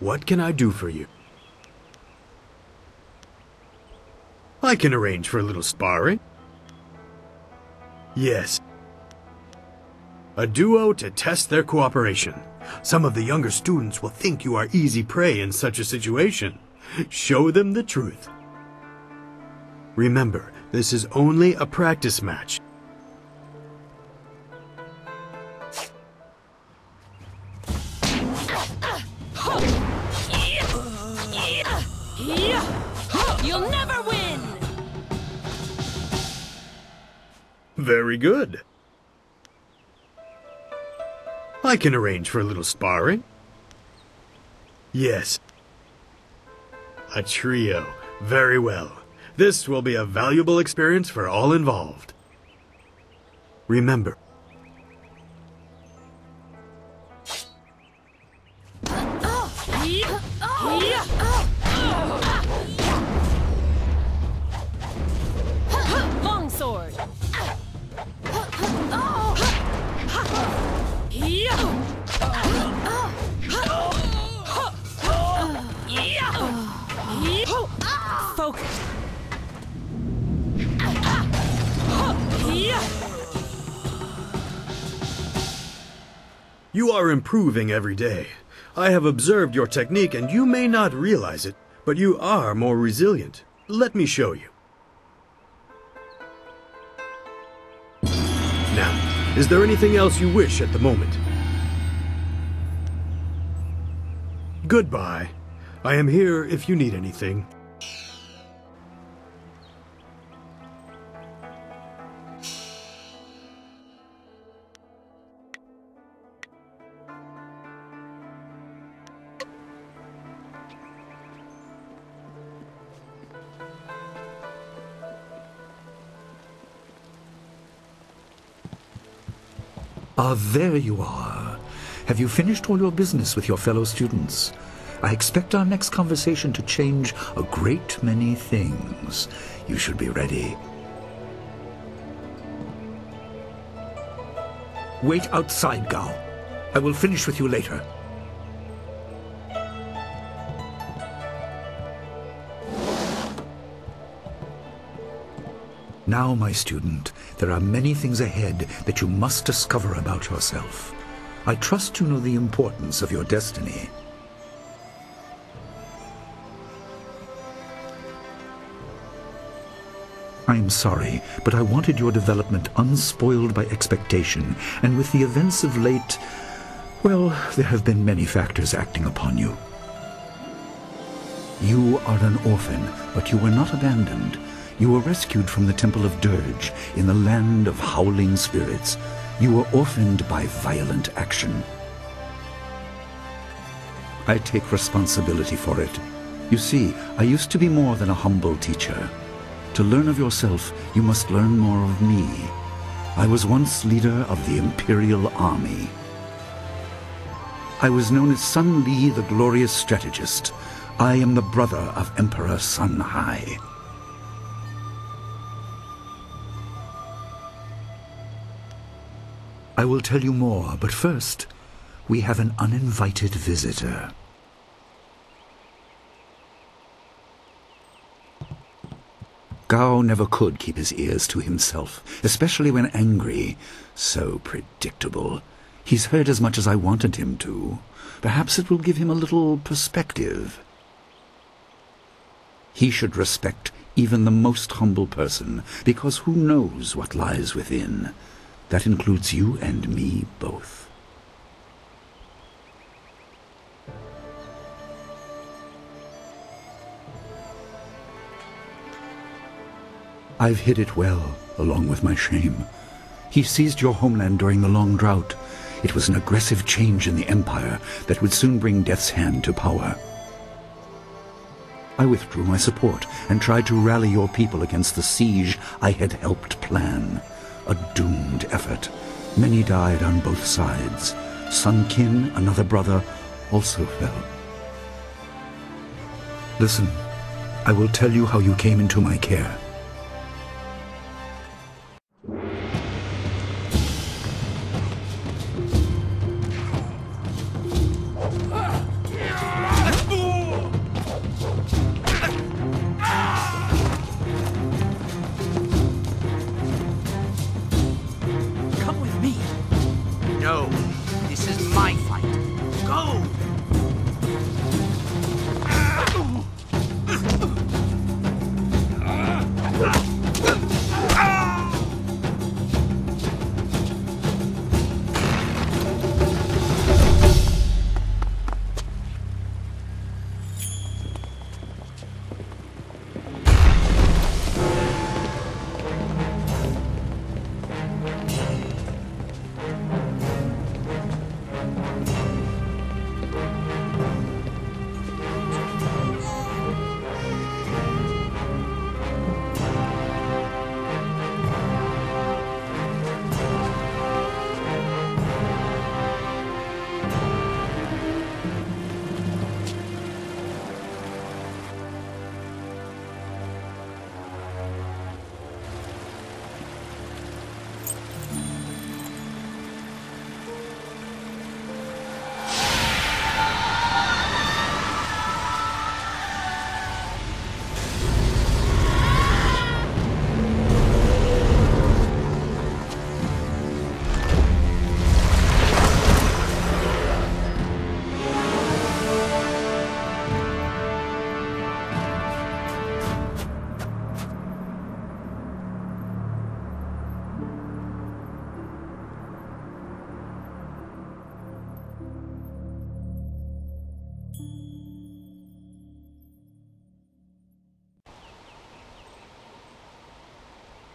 What can I do for you? I can arrange for a little sparring. Yes. A duo to test their cooperation. Some of the younger students will think you are easy prey in such a situation. Show them the truth. Remember, this is only a practice match. You'll never win! Very good. I can arrange for a little sparring. Yes. A trio. Very well. This will be a valuable experience for all involved. Remember. Longsword. Focus. You are improving every day. I have observed your technique and you may not realize it, but you are more resilient. Let me show you. Now, is there anything else you wish at the moment? Goodbye. I am here if you need anything. Ah, there you are. Have you finished all your business with your fellow students? I expect our next conversation to change a great many things. You should be ready. Wait outside, Gao. I will finish with you later. Now, my student, there are many things ahead that you must discover about yourself. I trust you know the importance of your destiny. I'm sorry, but I wanted your development unspoiled by expectation, and with the events of late, well, there have been many factors acting upon you. You are an orphan, but you were not abandoned. You were rescued from the Temple of Dirge in the land of howling spirits. You were orphaned by violent action. I take responsibility for it. You see, I used to be more than a humble teacher. To learn of yourself, you must learn more of me. I was once leader of the Imperial Army. I was known as Sun Li, the glorious strategist. I am the brother of Emperor Sun Hai. I will tell you more, but first, we have an uninvited visitor. Gao never could keep his ears to himself, especially when angry. So predictable. He's heard as much as I wanted him to. Perhaps it will give him a little perspective. He should respect even the most humble person, because who knows what lies within? That includes you and me both. I've hid it well, along with my shame. He seized your homeland during the long drought. It was an aggressive change in the Empire that would soon bring Death's Hand to power. I withdrew my support and tried to rally your people against the siege I had helped plan. A doomed effort. Many died on both sides. Sun Qin, another brother, also fell. Listen, I will tell you how you came into my care.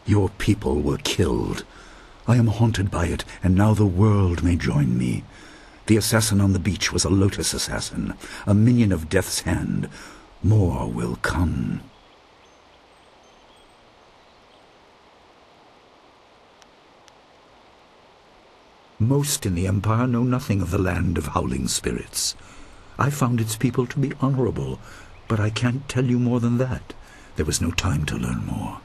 Your people were killed. I am haunted by it, and now the world may join me. The assassin on the beach was a Lotus assassin, a minion of Death's Hand. More will come. Most in the Empire know nothing of the land of howling spirits. I found its people to be honorable, but I can't tell you more than that. There was no time to learn more.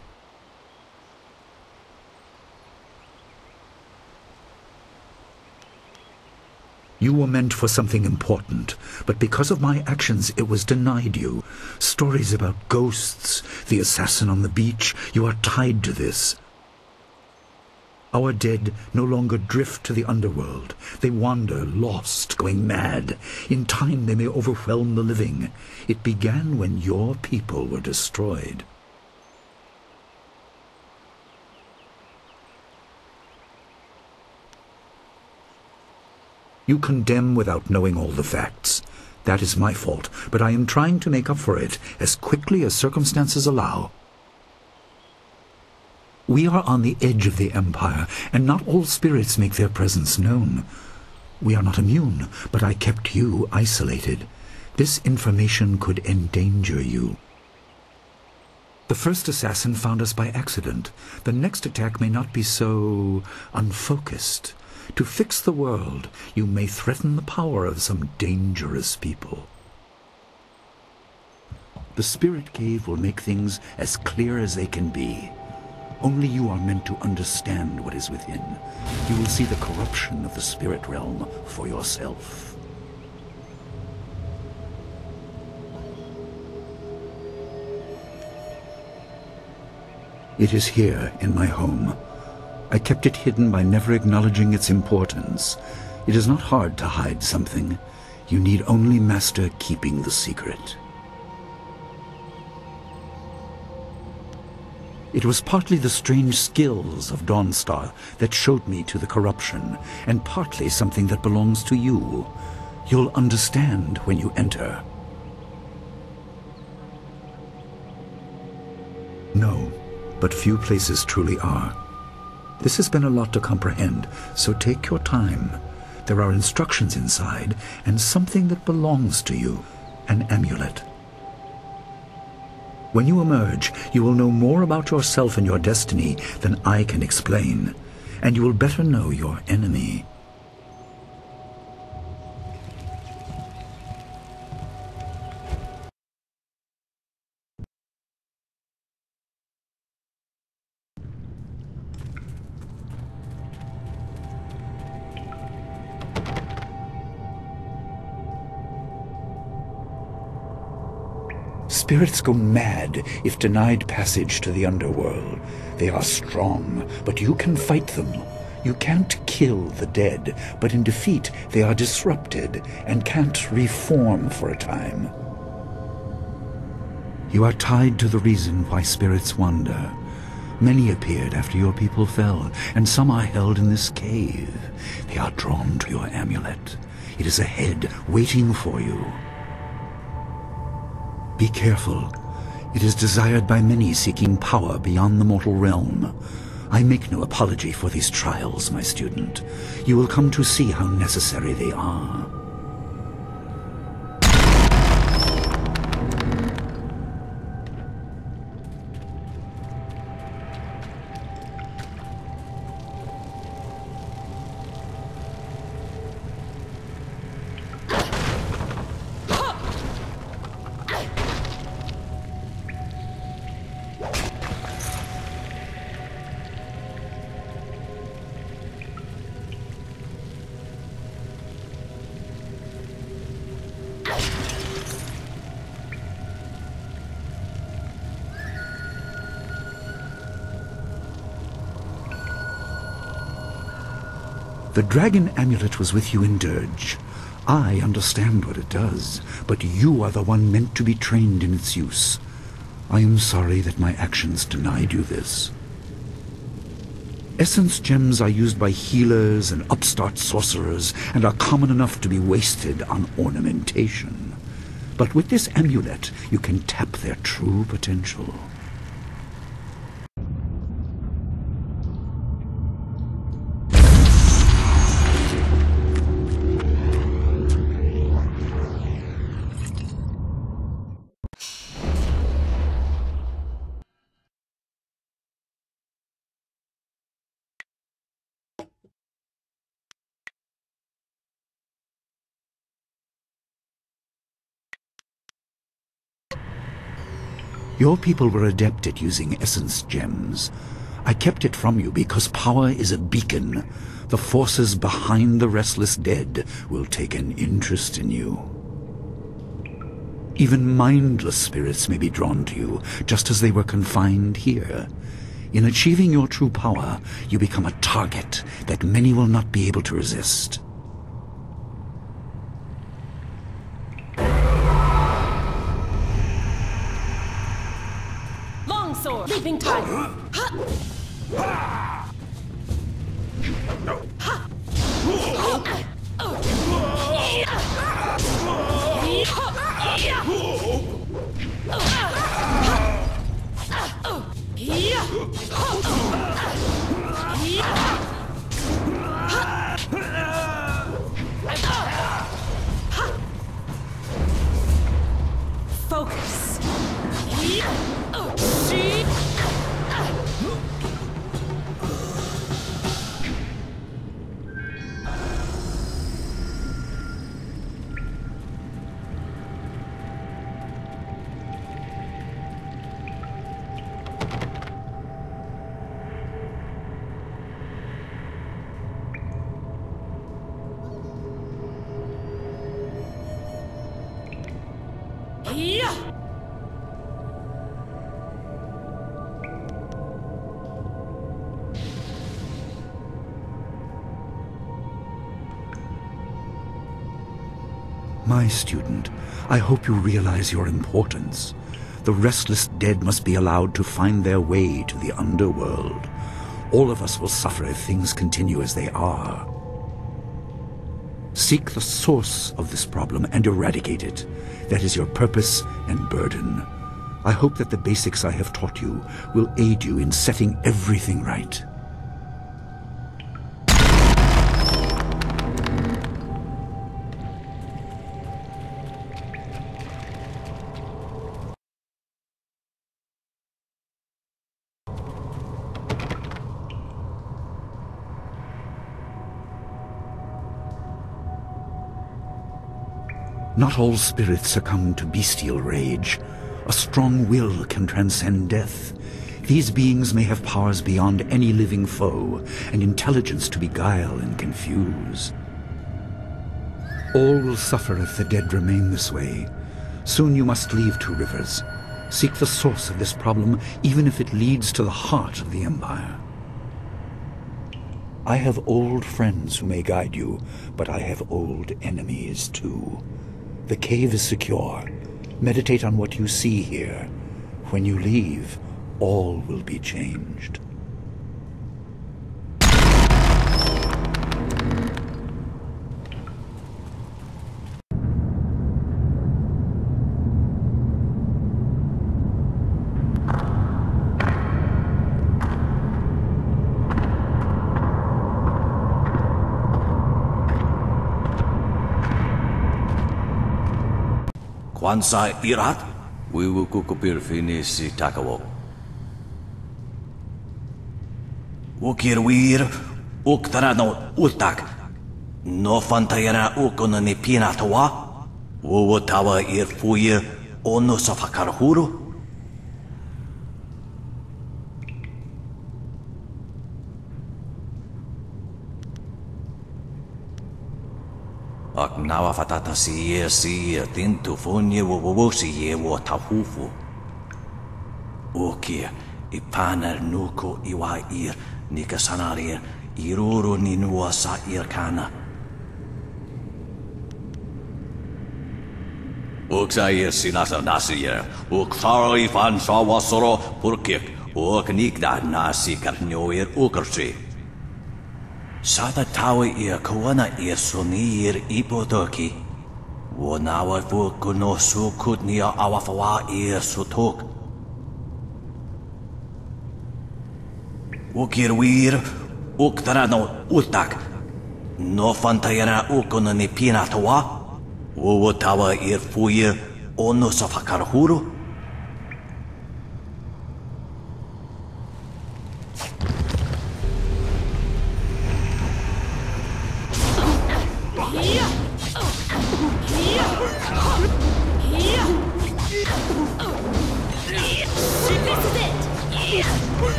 You were meant for something important, but because of my actions it was denied you. Stories about ghosts, the assassin on the beach, you are tied to this. Our dead no longer drift to the underworld. They wander, lost, going mad. In time they may overwhelm the living. It began when your people were destroyed. You condemn without knowing all the facts. That is my fault, but I am trying to make up for it as quickly as circumstances allow. We are on the edge of the Empire, and not all spirits make their presence known. We are not immune, but I kept you isolated. This information could endanger you. The first assassin found us by accident. The next attack may not be so unfocused. To fix the world, you may threaten the power of some dangerous people. The Spirit Cave will make things as clear as they can be. Only you are meant to understand what is within. You will see the corruption of the spirit realm for yourself. It is here in my home. I kept it hidden by never acknowledging its importance. It is not hard to hide something. You need only master keeping the secret. It was partly the strange skills of Dawnstar that showed me to the corruption, and partly something that belongs to you. You'll understand when you enter. No, but few places truly are. This has been a lot to comprehend, so take your time. There are instructions inside, and something that belongs to you, an amulet. When you emerge, you will know more about yourself and your destiny than I can explain, and you will better know your enemy. Spirits go mad if denied passage to the underworld. They are strong, but you can fight them. You can't kill the dead, but in defeat they are disrupted and can't reform for a time. You are tied to the reason why spirits wander. Many appeared after your people fell, and some are held in this cave. They are drawn to your amulet. It is ahead, waiting for you. Be careful. It is desired by many seeking power beyond the mortal realm. I make no apology for these trials, my student. You will come to see how necessary they are. The dragon amulet was with you in Dirge. I understand what it does, but you are the one meant to be trained in its use. I am sorry that my actions denied you this. Essence gems are used by healers and upstart sorcerers and are common enough to be wasted on ornamentation. But with this amulet, you can tap their true potential. Your people were adept at using essence gems. I kept it from you because power is a beacon. The forces behind the restless dead will take an interest in you. Even mindless spirits may be drawn to you, just as they were confined here. In achieving your true power, you become a target that many will not be able to resist. Longsword. Leaping time. Focus. My student, I hope you realize your importance. The restless dead must be allowed to find their way to the underworld. All of us will suffer if things continue as they are. Seek the source of this problem and eradicate it. That is your purpose and burden. I hope that the basics I have taught you will aid you in setting everything right. Not all spirits succumb to bestial rage. A strong will can transcend death. These beings may have powers beyond any living foe, and intelligence to beguile and confuse. All will suffer if the dead remain this way. Soon you must leave Two Rivers. Seek the source of this problem, even if it leads to the heart of the Empire. I have old friends who may guide you, but I have old enemies too. The cave is secure. Meditate on what you see here. When you leave, all will be changed. Kwansa irat, wiwu kukupir finisi takawo. Ukir wir, uktarano utak. No fantayana ukona ni pinatawa. Wuwatawa ir fuye ono safakarhuru. Ak nawa fatata siye tintu funye wo siye wo tahufu. Okia ipaner nuko iwa ir nikasanarir iruru ninua sa irkana. Oksa ir sinasa nasir, oksaro ifan sawasoro purkik, ok nikda nasi karnyoir okersi. Sada tawa ia kawana ia sonir ipotoki. Wanawa fuku no sukutnia awafawa ia sutok. Ukir wir, uktarano utak. No fantayana ukona ni pinatawa. Wuwatawa ir fuye ono safakarhuru.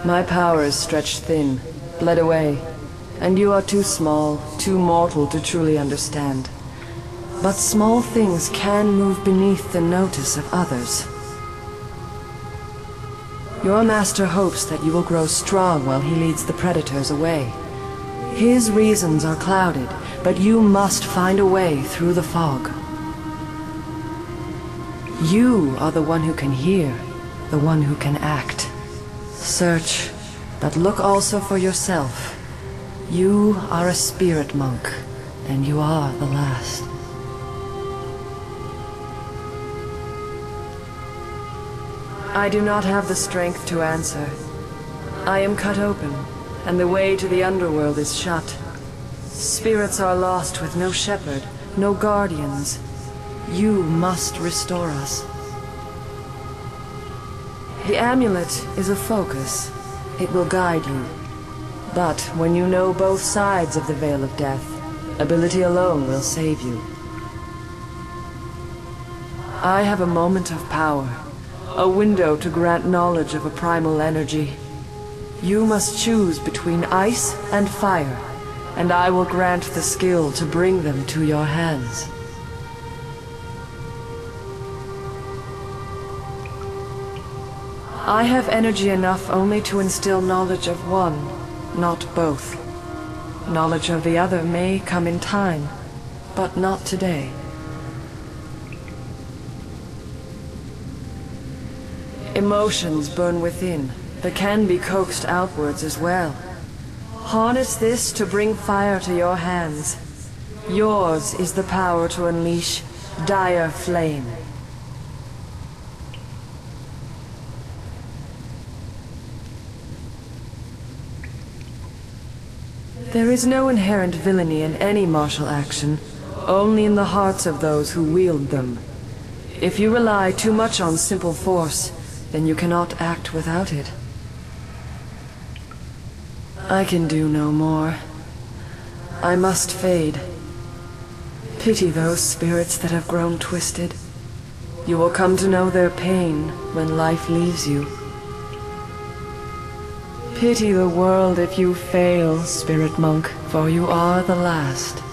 My power is stretched thin, bled away, and you are too small, too mortal to truly understand. But small things can move beneath the notice of others. Your master hopes that you will grow strong while he leads the predators away. His reasons are clouded, but you must find a way through the fog. You are the one who can hear, the one who can act. Search, but look also for yourself. You are a spirit monk, and you are the last. I do not have the strength to answer. I am cut open, and the way to the underworld is shut. Spirits are lost with no shepherd, no guardians. You must restore us. The amulet is a focus. It will guide you. But when you know both sides of the Veil of Death, ability alone will save you. I have a moment of power, a window to grant knowledge of a primal energy. You must choose between ice and fire, and I will grant the skill to bring them to your hands. I have energy enough only to instill knowledge of one, not both. Knowledge of the other may come in time, but not today. Emotions burn within, but can be coaxed outwards as well. Harness this to bring fire to your hands. Yours is the power to unleash dire flame. There is no inherent villainy in any martial action, only in the hearts of those who wield them. If you rely too much on simple force, then you cannot act without it. I can do no more. I must fade. Pity those spirits that have grown twisted. You will come to know their pain when life leaves you. Pity the world if you fail, spirit monk, for you are the last.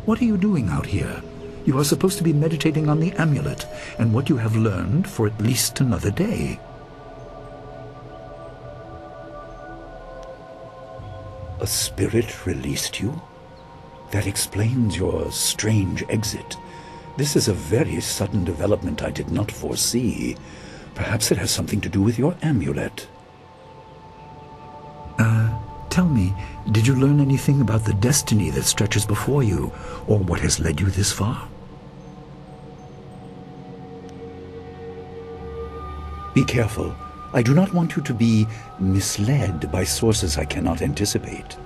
What are you doing out here? You are supposed to be meditating on the amulet and what you have learned for at least another day. A spirit released you? That explains your strange exit. This is a very sudden development I did not foresee. Perhaps it has something to do with your amulet. Tell me, did you learn anything about the destiny that stretches before you, or what has led you this far? Be careful. I do not want you to be misled by sources I cannot anticipate.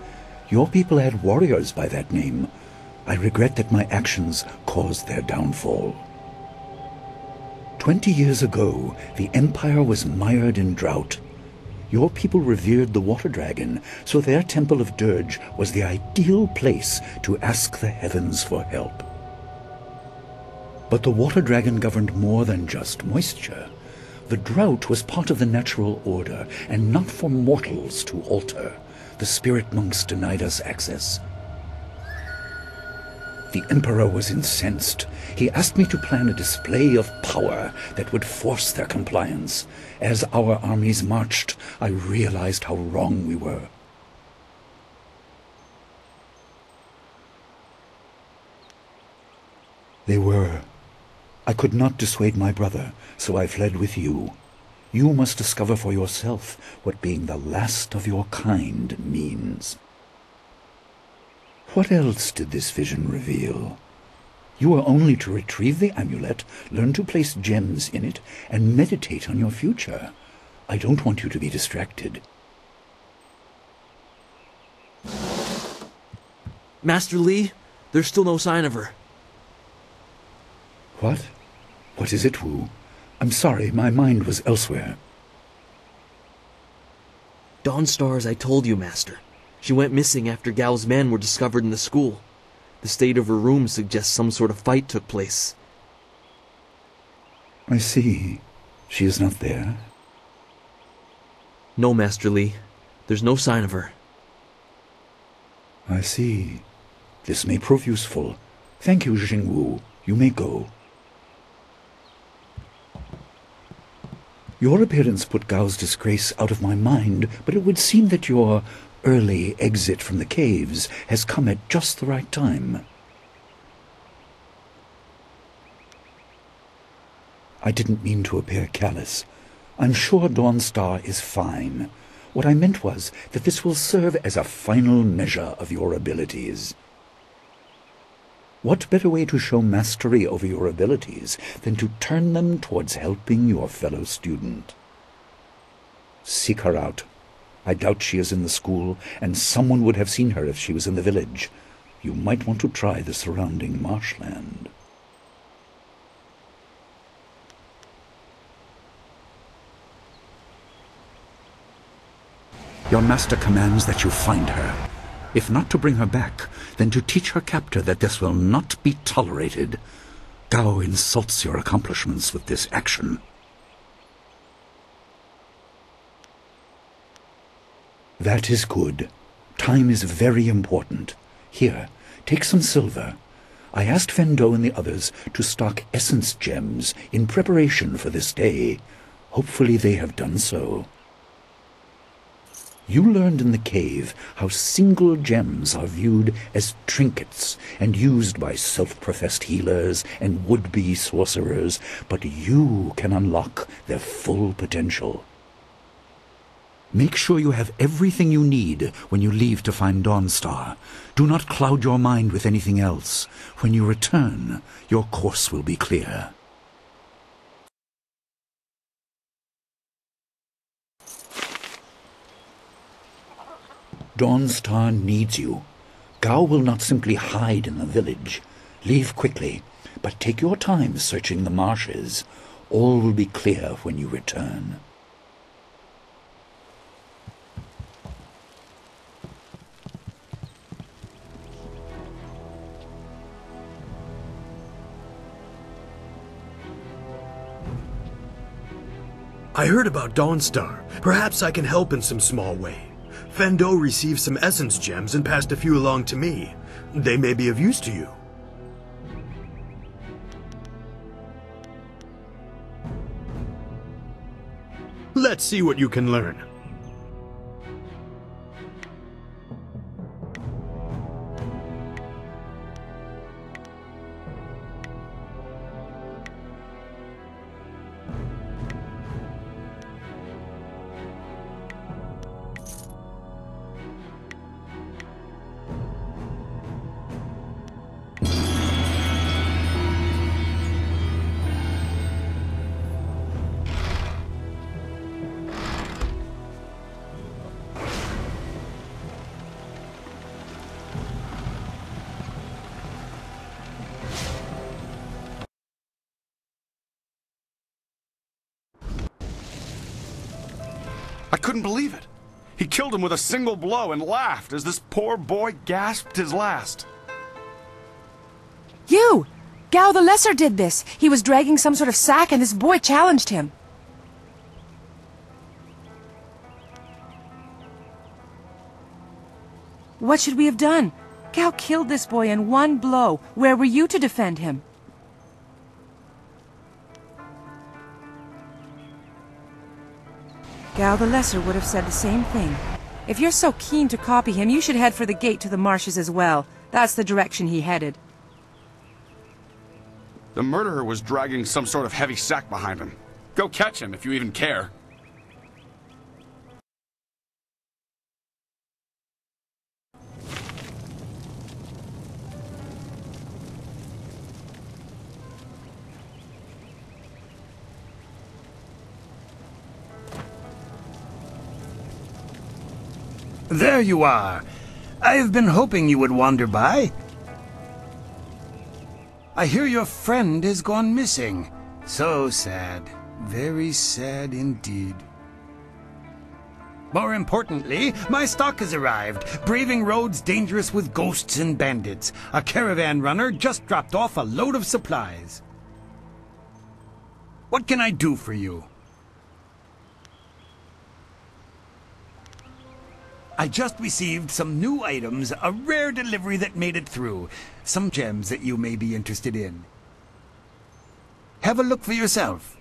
Your people had warriors by that name. I regret that my actions caused their downfall. 20 years ago, the Empire was mired in drought. Your people revered the water dragon, so their temple of Dirge was the ideal place to ask the heavens for help. But the water dragon governed more than just moisture. The drought was part of the natural order, and not for mortals to alter. The spirit monks denied us access. The Emperor was incensed. He asked me to plan a display of power that would force their compliance. As our armies marched, I realized how wrong we were. They were. I could not dissuade my brother, so I fled with you. You must discover for yourself what being the last of your kind means. What else did this vision reveal? You are only to retrieve the amulet, learn to place gems in it, and meditate on your future. I don't want you to be distracted. Master Li, there's still no sign of her. What? What is it, Wu? I'm sorry, my mind was elsewhere. Dawnstar, as I told you, Master. She went missing after Gao's men were discovered in the school. The state of her room suggests some sort of fight took place. I see. She is not there. No, Master Li. There's no sign of her. I see. This may prove useful. Thank you, Jingwu. You may go. Your appearance put Gao's disgrace out of my mind, but it would seem that your early exit from the caves has come at just the right time. I didn't mean to appear callous. I'm sure Dawnstar is fine. What I meant was that this will serve as a final measure of your abilities. What better way to show mastery over your abilities than to turn them towards helping your fellow student? Seek her out. I doubt she is in the school, and someone would have seen her if she was in the village. You might want to try the surrounding marshland. Your master commands that you find her. If not to bring her back, then to teach her captor that this will not be tolerated. Gao insults your accomplishments with this action. That is good. Time is very important. Here, take some silver. I asked Fendo and the others to stock essence gems in preparation for this day. Hopefully they have done so. You learned in the cave how single gems are viewed as trinkets and used by self-professed healers and would-be sorcerers, but you can unlock their full potential. Make sure you have everything you need when you leave to find Dawnstar. Do not cloud your mind with anything else. When you return, your course will be clear. Dawnstar needs you. Gao will not simply hide in the village. Leave quickly, but take your time searching the marshes. All will be clear when you return. I heard about Dawnstar. Perhaps I can help in some small way. Fendo received some essence gems and passed a few along to me. They may be of use to you. Let's see what you can learn. I couldn't believe it. He killed him with a single blow and laughed as this poor boy gasped his last. You! Gao the Lesser did this. He was dragging some sort of sack and this boy challenged him. What should we have done? Gao killed this boy in one blow. Where were you to defend him? Gao the Lesser would have said the same thing. If you're so keen to copy him, you should head for the gate to the marshes as well. That's the direction he headed. The murderer was dragging some sort of heavy sack behind him. Go catch him if you even care. There you are. I've been hoping you would wander by. I hear your friend has gone missing. So sad. Very sad indeed. More importantly, my stock has arrived. Braving roads dangerous with ghosts and bandits. A caravan runner just dropped off a load of supplies. What can I do for you? I just received some new items, a rare delivery that made it through. Some gems that you may be interested in. Have a look for yourself.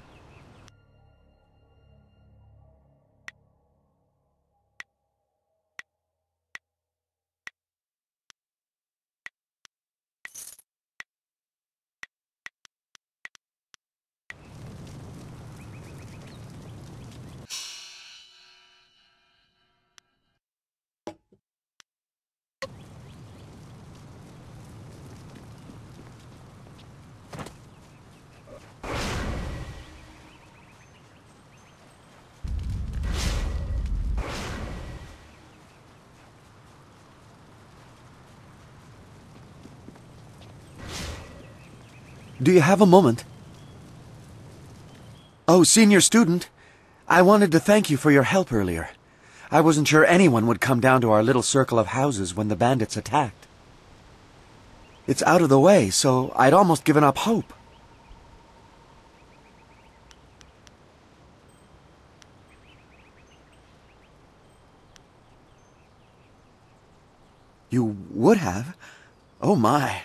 Do you have a moment? Oh, senior student. I wanted to thank you for your help earlier. I wasn't sure anyone would come down to our little circle of houses when the bandits attacked. It's out of the way, so I'd almost given up hope. You would have? Oh my.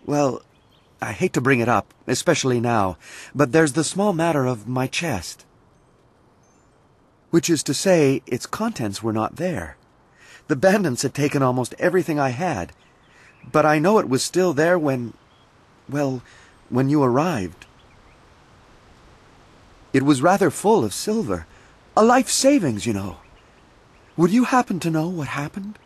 Well, I hate to bring it up, especially now, but there's the small matter of my chest. Which is to say, its contents were not there. The bandits had taken almost everything I had, but I know it was still there when you arrived. It was rather full of silver. A life savings, you know. Would you happen to know what happened?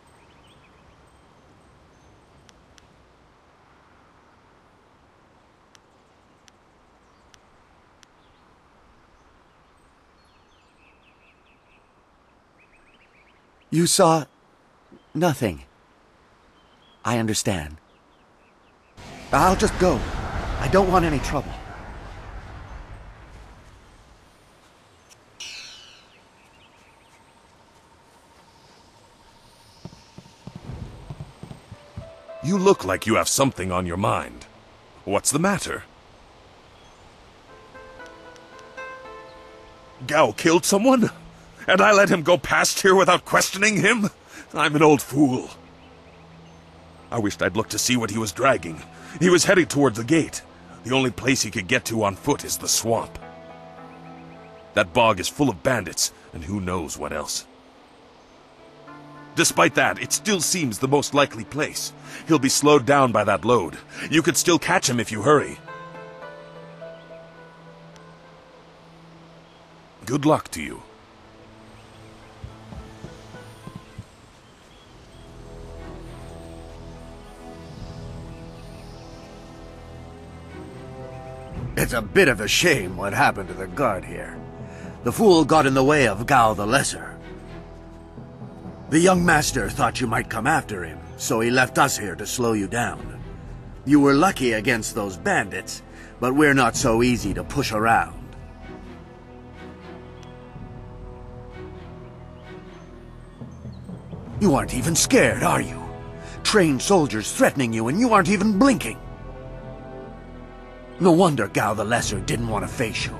You saw nothing. I understand. I'll just go. I don't want any trouble. You look like you have something on your mind. What's the matter? Gao killed someone? And I let him go past here without questioning him? I'm an old fool. I wished I'd looked to see what he was dragging. He was heading towards the gate. The only place he could get to on foot is the swamp. That bog is full of bandits, and who knows what else. Despite that, it still seems the most likely place. He'll be slowed down by that load. You could still catch him if you hurry. Good luck to you. It's a bit of a shame what happened to the guard here. The fool got in the way of Gao the Lesser. The young master thought you might come after him, so he left us here to slow you down. You were lucky against those bandits, but we're not so easy to push around. You aren't even scared, are you? Trained soldiers threatening you and you aren't even blinking. No wonder Gao the Lesser didn't want to face you.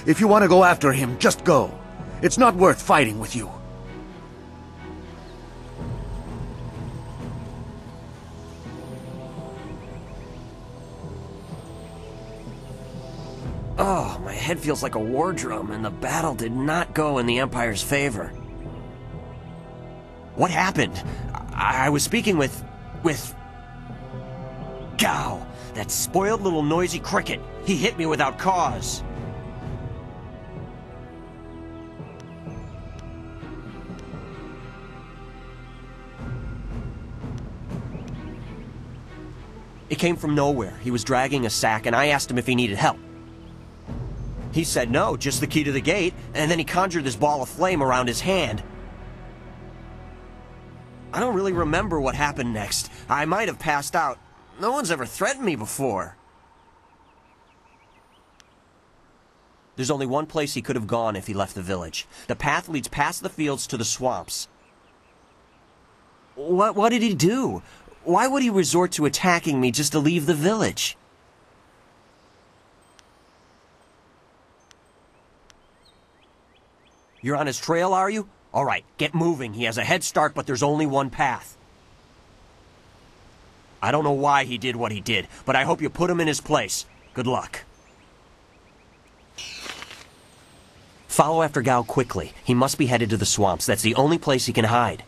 If you want to go after him, just go. It's not worth fighting with you. Oh, my head feels like a war drum, and the battle did not go in the Empire's favor. What happened? I was speaking with Gao, that spoiled little noisy cricket. He hit me without cause. It came from nowhere. He was dragging a sack, and I asked him if he needed help. He said no, just the key to the gate, and then he conjured this ball of flame around his hand. I don't really remember what happened next. I might have passed out. No one's ever threatened me before. There's only one place he could have gone if he left the village. The path leads past the fields to the swamps. What did he do? Why would he resort to attacking me just to leave the village? You're on his trail, are you? All right, get moving. He has a head start, but there's only one path. I don't know why he did what he did, but I hope you put him in his place. Good luck. Follow after Gao quickly. He must be headed to the swamps. That's the only place he can hide.